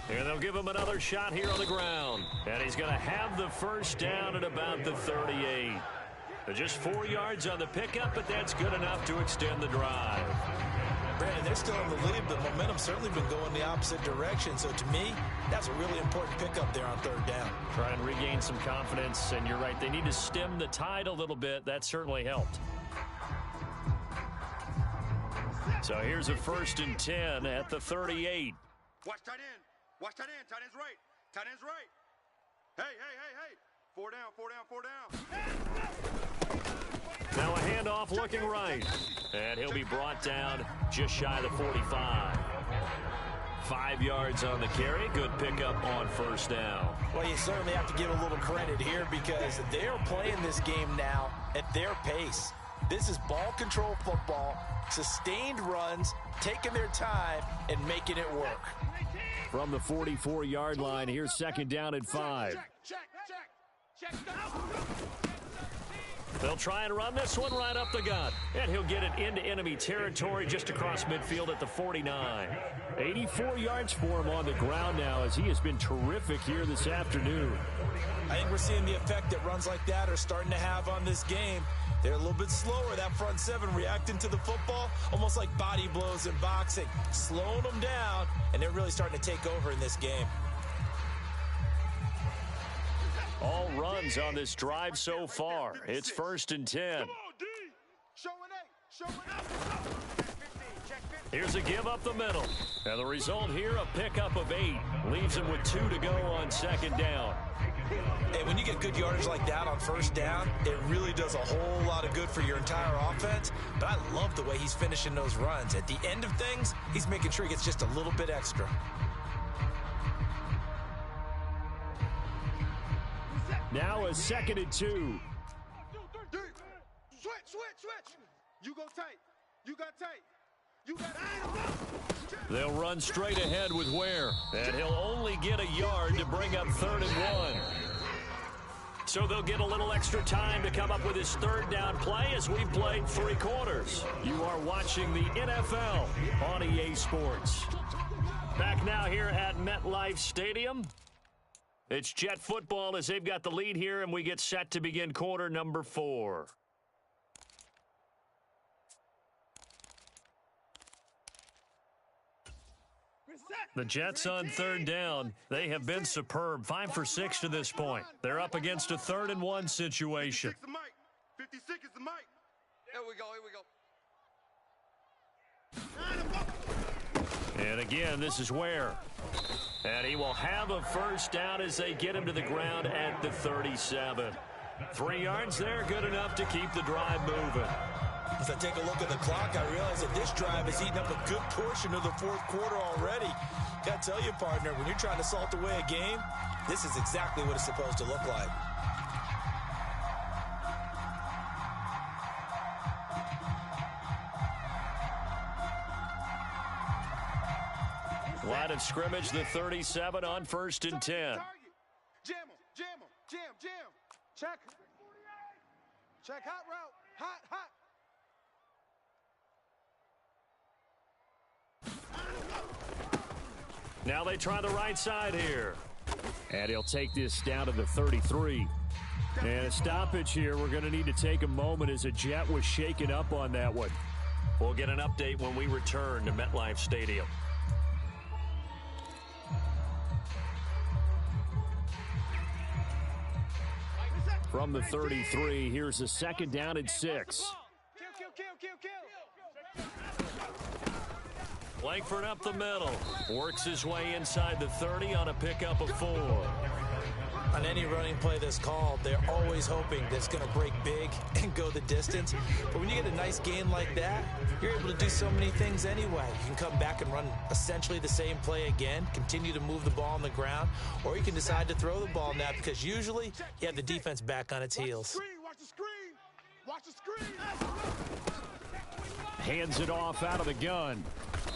And they'll give him another shot here on the ground. And he's going to have the 1st down at about the 38. Just 4 yards on the pickup, but that's good enough to extend the drive. Brandon, they're still in the lead, but momentum's certainly been going the opposite direction. So to me, that's a really important pickup there on 3rd down. Try and regain some confidence, and you're right. They need to stem the tide a little bit. That certainly helped. So here's a 1st and 10 at the 38. Watch tight end. Watch tight end. Tight end's right. Tight end's right. Hey. 4 down. Now a handoff looking right. And he'll be brought down just shy of the 45. 5 yards on the carry. Good pickup on 1st down. Well, you certainly have to give a little credit here because they're playing this game now at their pace. This is ball control football, sustained runs, taking their time, and making it work. From the 44-yard line, here's 2nd down and 5. Check. They'll try and run this one right up the gut. And he'll get it into enemy territory just across midfield at the 49. 84 yards for him on the ground now as he has been terrific here this afternoon. I think we're seeing the effect that runs like that are starting to have on this game. They're a little bit slower, that front seven, reacting to the football, almost like body blows in boxing, slowing them down, and they're really starting to take over in this game. All runs on this drive so far. It's 1st and 10. Here's a give up the middle. And the result here, a pickup of 8. Leaves him with 2 to go on 2nd down. Hey, when you get good yardage like that on 1st down, it really does a whole lot of good for your entire offense. But I love the way he's finishing those runs. At the end of things, he's making sure he gets just a little bit extra. Now a 2nd and 2. Switch. You go tight. You got tight. You got They'll run straight ahead with Ware. And he'll only get a yard to bring up 3rd and 1. So they'll get a little extra time to come up with his 3rd down play as we've played 3 quarters. You are watching the NFL on EA Sports. Back now here at MetLife Stadium. It's Jet football as they've got the lead here, and we get set to begin quarter number 4. The Jets on 3rd down. They have been superb. 5 for 6 to this point. They're up against a 3rd and 1 situation. 56 is the mic. Here we go. And again, this is Ware. And he will have a 1st down as they get him to the ground at the 37. 3 yards there, good enough to keep the drive moving. As I take a look at the clock, I realize that this drive has eaten up a good portion of the 4th quarter already. Got to tell you, partner, when you're trying to salt away a game, this is exactly what it's supposed to look like. Line of scrimmage, the 37 on 1st and 10. Jam. Check. Check hot route. Hot. Now they try the right side here. And he'll take this down to the 33. And a stoppage here. We're going to need to take a moment as a Jet was shaken up on that one. We'll get an update when we return to MetLife Stadium. From the 33, here's a 2nd down and 6. Langford up the middle. Works his way inside the 30 on a pickup of 4. On any running play that's called, they're always hoping that it's going to break big and go the distance. But when you get a nice gain like that, you're able to do so many things anyway. You can come back and run essentially the same play again, continue to move the ball on the ground, or you can decide to throw the ball now because usually you have the defense back on its heels. Watch the screen. Hands it off out of the gun.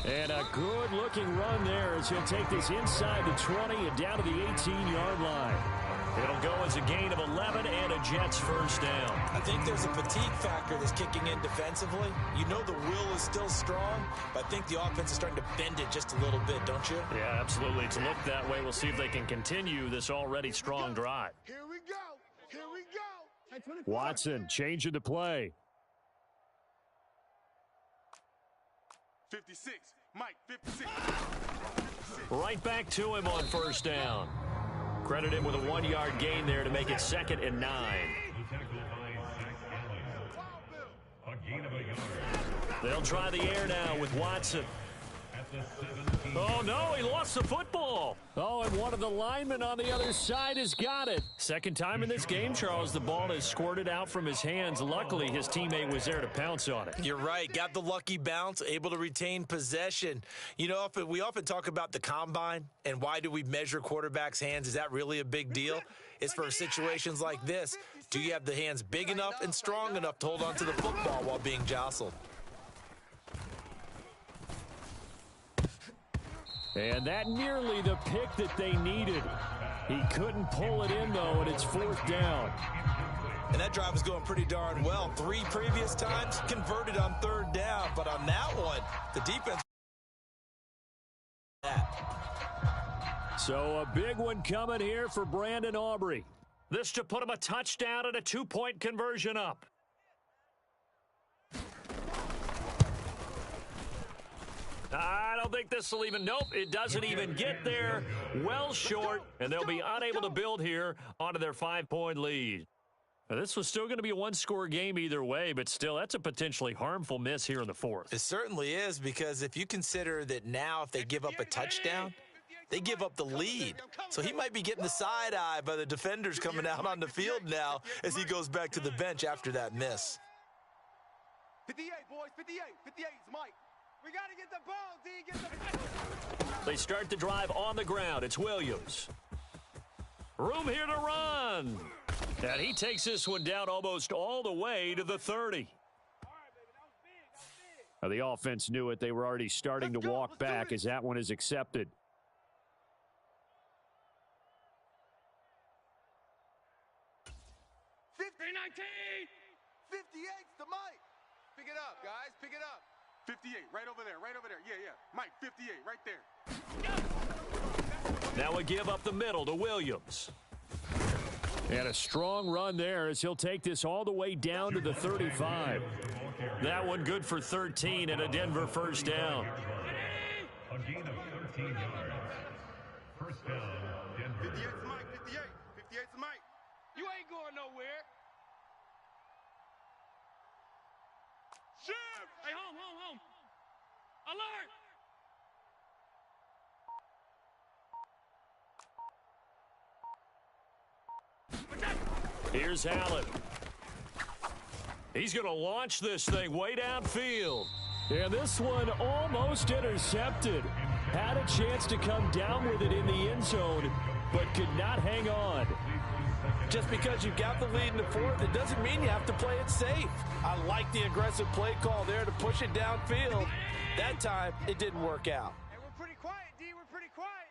And a good-looking run there as he'll take this inside the 20 and down to the 18-yard line. It'll go as a gain of 11 and a Jets 1st down. I think there's a fatigue factor that's kicking in defensively. You know the will is still strong, but I think the offense is starting to bend it just a little bit, don't you? Yeah, absolutely. It's looked that way. We'll see if they can continue this already strong drive. Here we go. Watson changing the play. 56. Mike, 56. Right back to him on 1st down. Credit him with a 1-yard gain there to make it 2nd and 9. They'll try the air now with Watson. Oh, no, he lost the football. Oh, and one of the linemen on the other side has got it. 2nd time in this game, Charles, the ball has squirted out from his hands. Luckily, his teammate was there to pounce on it. You're right. Got the lucky bounce, able to retain possession. You know, we often talk about the combine and why do we measure quarterbacks' hands. Is that really a big deal? It's for situations like this. Do you have the hands big enough and strong enough to hold on to the football while being jostled? And that nearly the pick that they needed. He couldn't pull it in, though, and it's 4th down. And that drive is going pretty darn well. 3 previous times converted on 3rd down. But on that one, the defense. So a big one coming here for Brandon Aubrey. This to put him a touchdown and a 2-point conversion up. I don't think this will even, nope, it doesn't even get there. Well short, and they'll be unable to build here onto their 5-point lead. Now, this was still going to be a 1-score game either way, but still, that's a potentially harmful miss here in the 4th. It certainly is, because if you consider that now if they give up a touchdown, they give up the lead. So he might be getting the side eye by the defenders coming out on the field now as he goes back to the bench after that miss. 58, boys, 58. 58 is Mike. We got to get the ball, D. Get the... They start the drive on the ground. It's Williams. Room here to run. And he takes this one down almost all the way to the 30. Now, the offense knew it. They were already starting to walk back as that one is accepted. 19. 58's the Mike. Pick it up, guys. Pick it up. 58, right over there, right over there. Yeah. Mike, 58, right there. Now we give up the middle to Williams. And a strong run there as he'll take this all the way down to the 35. That one good for 13 and a Denver first down. A gain of 13 yards. First down, Denver. 58's Mike, 58. 58's Mike. You ain't going nowhere. Shift! Hey, home. Alert! Here's Allen. He's going to launch this thing way downfield. And this one almost intercepted. Had a chance to come down with it in the end zone, but could not hang on. Just because you got the lead in the 4th, it doesn't mean you have to play it safe. I like the aggressive play call there to push it downfield. That time, it didn't work out. Hey, we're pretty quiet, D. We're pretty quiet.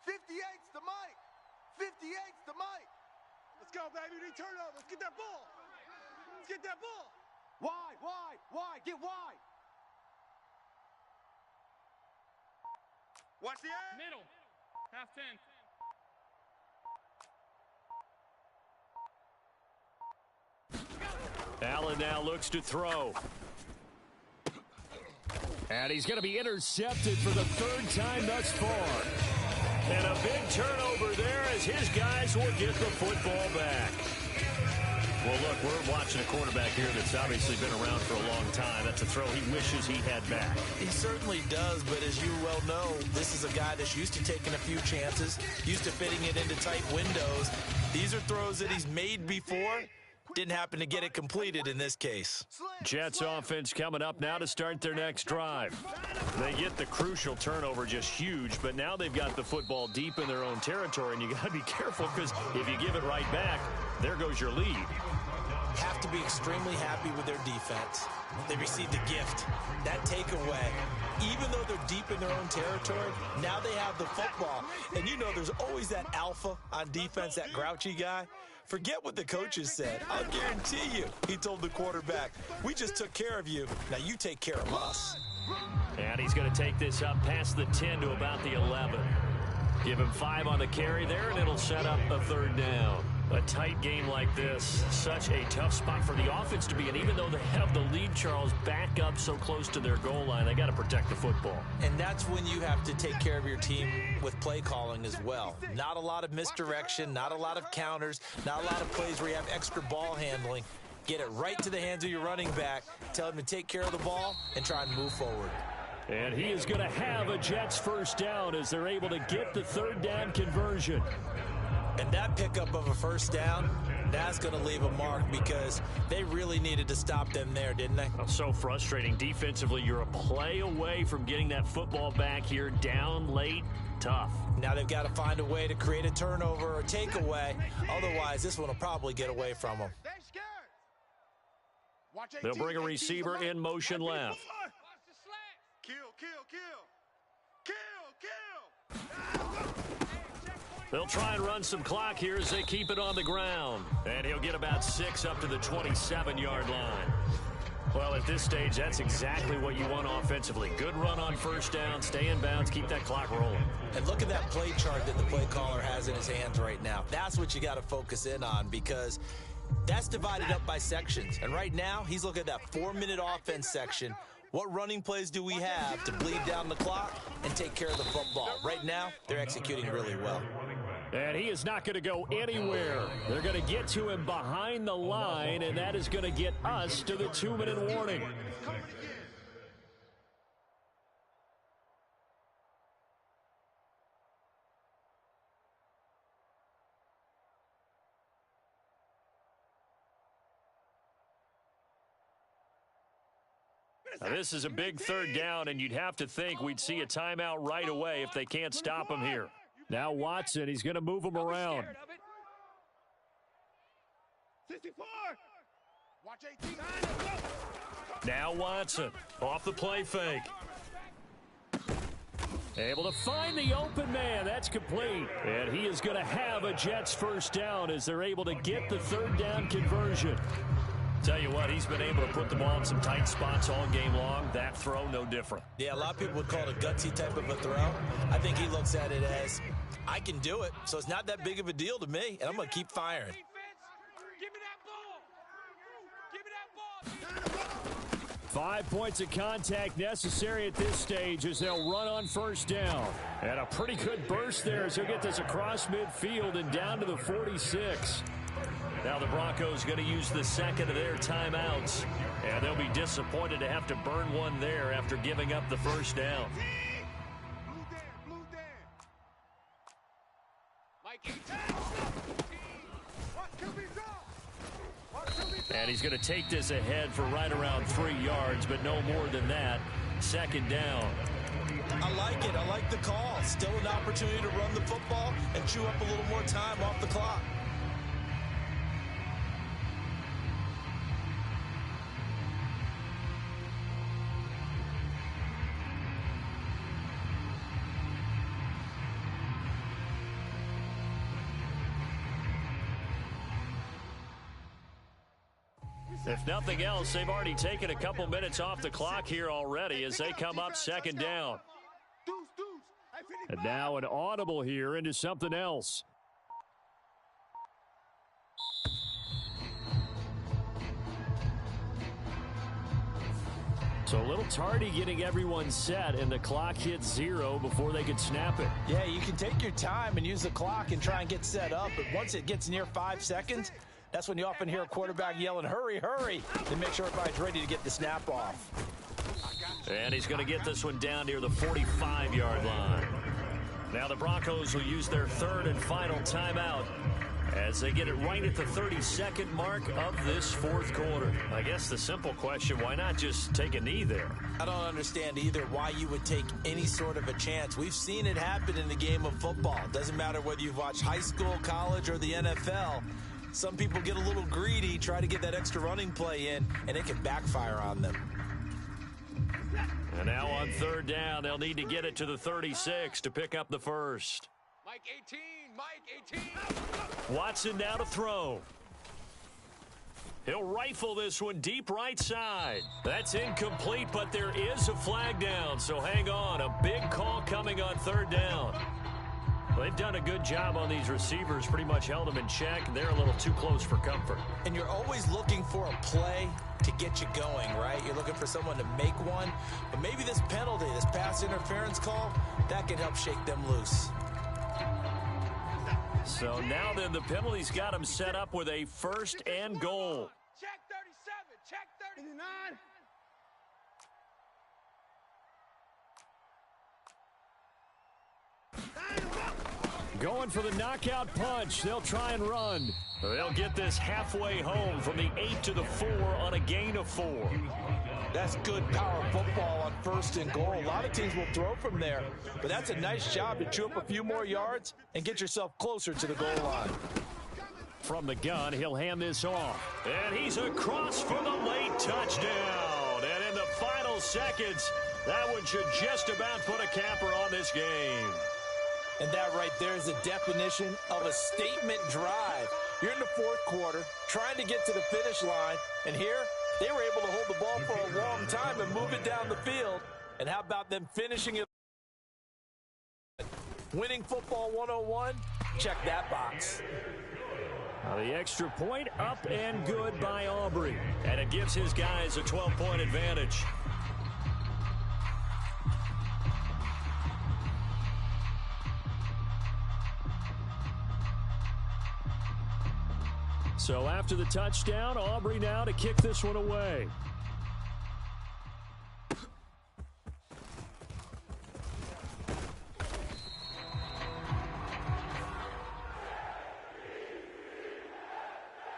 58's the Mike. 58's the Mike. Let's go, baby. We need turnover. Let's get that ball. Let's get that ball. Wide. Get wide. Watch the end. Middle. Half 10. Allen now looks to throw. And he's going to be intercepted for the 3rd time thus far. And a big turnover there as his guys will get the football back. Well, look, we're watching a quarterback here that's obviously been around for a long time. That's a throw he wishes he had back. He certainly does, but as you well know, this is a guy that's used to taking a few chances, used to fitting it into tight windows. These are throws that he's made before. Didn't happen to get it completed in this case. Jets offense coming up now to start their next drive. They get the crucial turnover, just huge, but now they've got the football deep in their own territory, and you got to be careful because if you give it right back, there goes your lead. Have to be extremely happy with their defense. They received a gift. That takeaway, even though they're deep in their own territory, now they have the football. And you know there's always that alpha on defense, that grouchy guy. Forget what the coaches said. I'll guarantee you, he told the quarterback, we just took care of you. Now you take care of us. And he's going to take this up past the 10 to about the 11. Give him 5 on the carry there, and it'll set up a 3rd down. A tight game like this, such a tough spot for the offense to be in. Even though they have the lead, Charles, back up so close to their goal line, they got to protect the football. And that's when you have to take care of your team with play calling as well. Not a lot of misdirection, not a lot of counters, not a lot of plays where you have extra ball handling. Get it right to the hands of your running back, tell him to take care of the ball, and try and move forward. And he is going to have a Jets first down as they're able to get the 3rd down conversion. And that pickup of a first down, that's going to leave a mark because they really needed to stop them there, didn't they? So frustrating. Defensively, you're a play away from getting that football back here down late. Tough. Now they've got to find a way to create a turnover or takeaway. Otherwise, this one will probably get away from them. They're scared. Watch They'll bring a receiver in motion left. Watch the slack. Kill. Hey, check point. They'll try and run some clock here as they keep it on the ground. And he'll get about 6 up to the 27-yard line. Well, at this stage, that's exactly what you want offensively. Good run on first down, stay in bounds, keep that clock rolling. And look at that play chart that the play caller has in his hands right now. That's what you got to focus in on, because that's divided up by sections. And right now, he's looking at that 4-minute offense section. What running plays do we have to bleed down the clock and take care of the football? Right now, they're executing really well. And he is not going to go anywhere. They're going to get to him behind the line, and that is going to get us to the 2-minute warning. Now, this is a big third down, and you'd have to think we'd see a timeout right away if they can't stop him here. Now Watson, he's going to move him around. 64. Watch 18. Now Watson, off the play fake. Able to find the open man. That's complete. And he is going to have a Jets first down as they're able to get the third down conversion. Tell you what, he's been able to put the ball in some tight spots all game long. That throw, no different. Yeah, a lot of people would call it a gutsy type of a throw. I think he looks at it as, I can do it, so it's not that big of a deal to me, and I'm going to keep firing. Give me that ball. Give me that ball. 5 points of contact necessary at this stage as they'll run on first down. And a pretty good burst there as he'll get this across midfield and down to the 46. Now the Broncos going to use the second of their timeouts. And they'll be disappointed to have to burn one there after giving up the first down. Blue Dan. Mike, And he's going to take this ahead for right around 3 yards, but no more than that. Second down. I like it. I like the call. Still an opportunity to run the football and chew up a little more time off the clock. If nothing else, they've already taken a couple minutes off the clock here already as they come up second down. And now an audible here into something else. So a little tardy getting everyone set, and the clock hits 0 before they could snap it. Yeah, you can take your time and use the clock and try and get set up, but once it gets near 5 seconds, that's when you often hear a quarterback yelling, hurry, hurry, to make sure everybody's ready to get the snap off. And he's going to get this one down near the 45-yard line. Now the Broncos will use their third and final timeout as they get it right at the 32nd mark of this fourth quarter. I guess the simple question, why not just take a knee there? I don't understand either why you would take any sort of a chance. We've seen it happen in the game of football. It doesn't matter whether you've watched high school, college, or the NFL. Some people get a little greedy, try to get that extra running play in, and it can backfire on them. And now on third down, they'll need to get it to the 36 to pick up the first. Mike 18, Mike 18. Watson now to throw. He'll rifle this one deep right side. That's incomplete, but there is a flag down, so hang on. A big call coming on third down. They've done a good job on these receivers, pretty much held them in check. They're a little too close for comfort. And you're always looking for a play to get you going, right? You're looking for someone to make one. But maybe this penalty, this pass interference call, that can help shake them loose. So now then the penalty's got him set up with a first and goal. Check 37, check 39. Going for the knockout punch. They'll try and run. They'll get this halfway home from the 8 to the 4 on a gain of 4. That's good power football on first and goal. A lot of teams will throw from there, but that's a nice job to chew up a few more yards and get yourself closer to the goal line. From the gun, he'll hand this off. And he's across for the late touchdown. And in the final seconds, that one should just about put a capper on this game. And that right there is the definition of a statement drive. You're in the fourth quarter, trying to get to the finish line, and here they were able to hold the ball for a long time and move it down the field. And how about them finishing it? Winning football 101? Check that box. Now the extra point up and good by Aubrey. And it gives his guys a 12-point advantage. So after the touchdown, Aubrey now to kick this one away.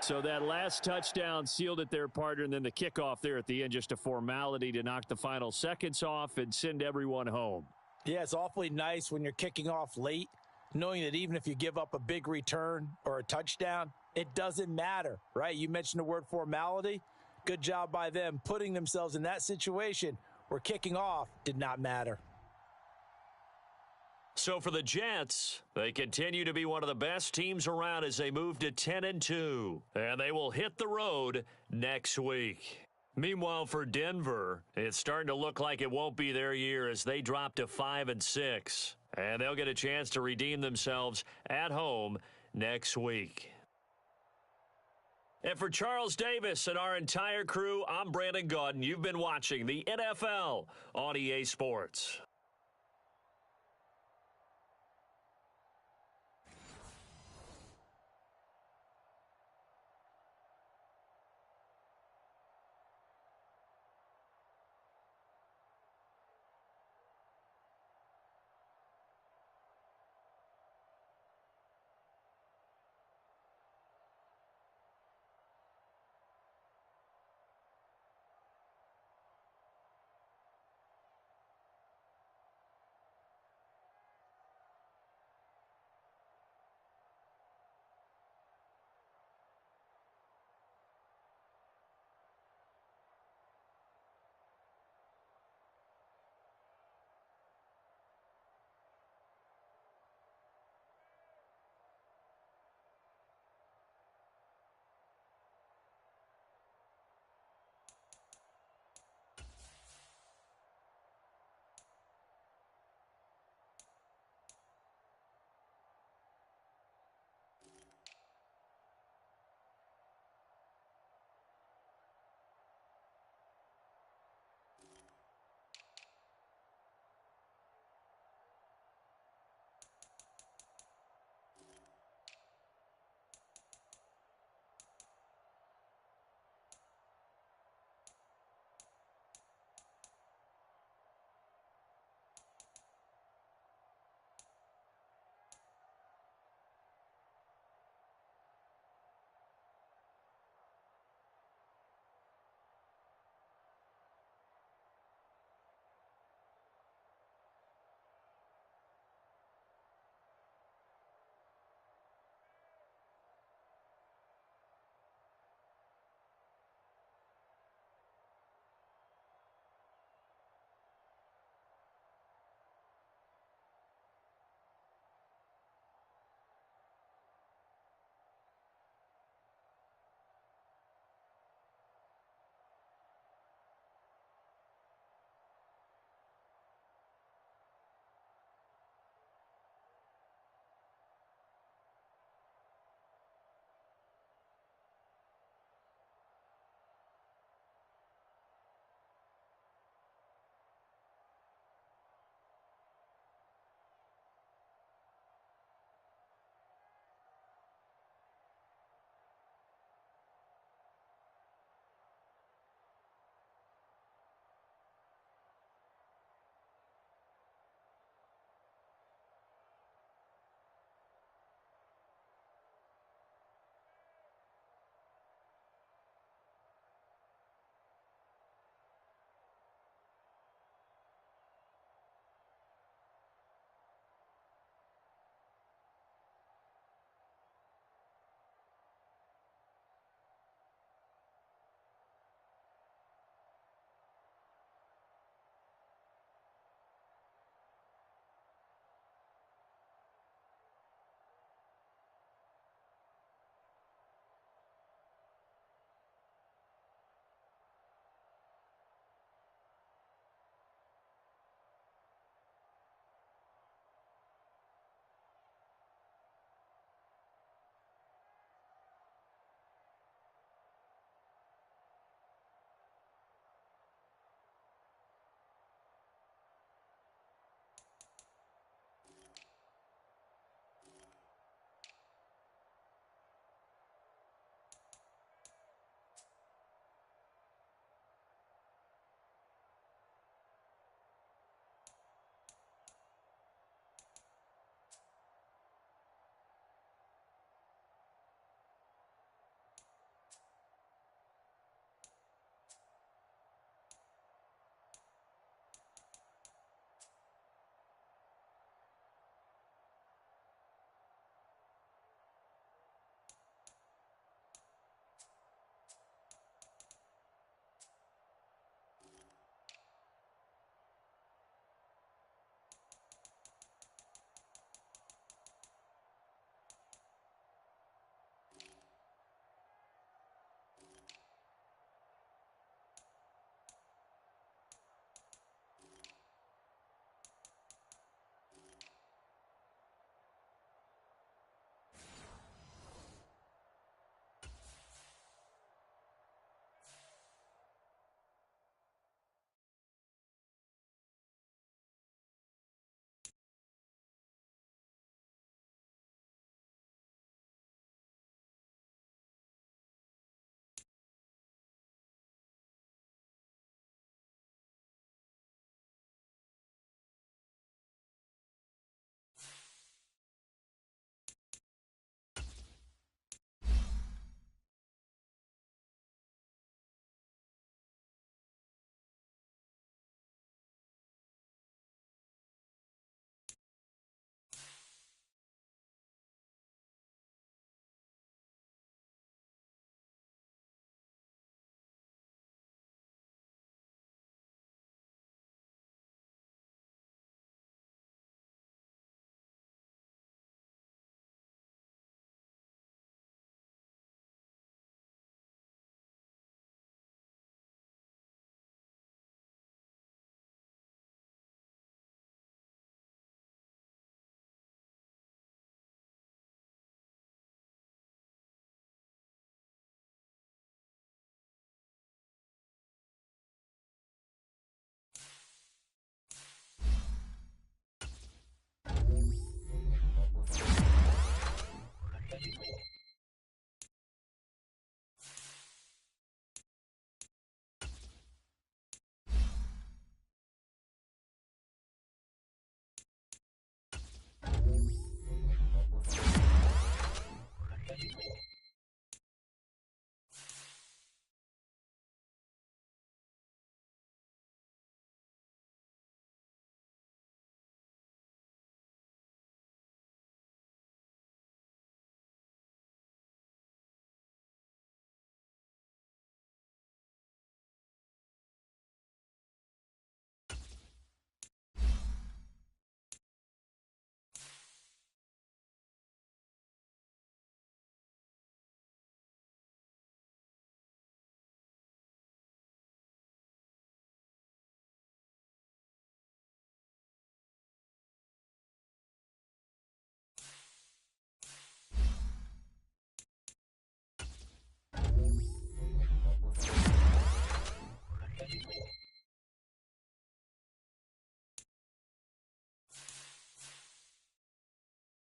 So that last touchdown sealed it there, partner, and then the kickoff there at the end, just a formality to knock the final seconds off and send everyone home. Yeah, it's awfully nice when you're kicking off late, knowing that even if you give up a big return or a touchdown, it doesn't matter, right? You mentioned the word formality. Good job by them putting themselves in that situation where kicking off did not matter. So for the Jets, they continue to be one of the best teams around as they move to 10-2. And they will hit the road next week. Meanwhile, for Denver, it's starting to look like it won't be their year as they drop to 5-6. And they'll get a chance to redeem themselves at home next week. And for Charles Davis and our entire crew, I'm Brandon Gaudin. You've been watching the NFL on EA Sports.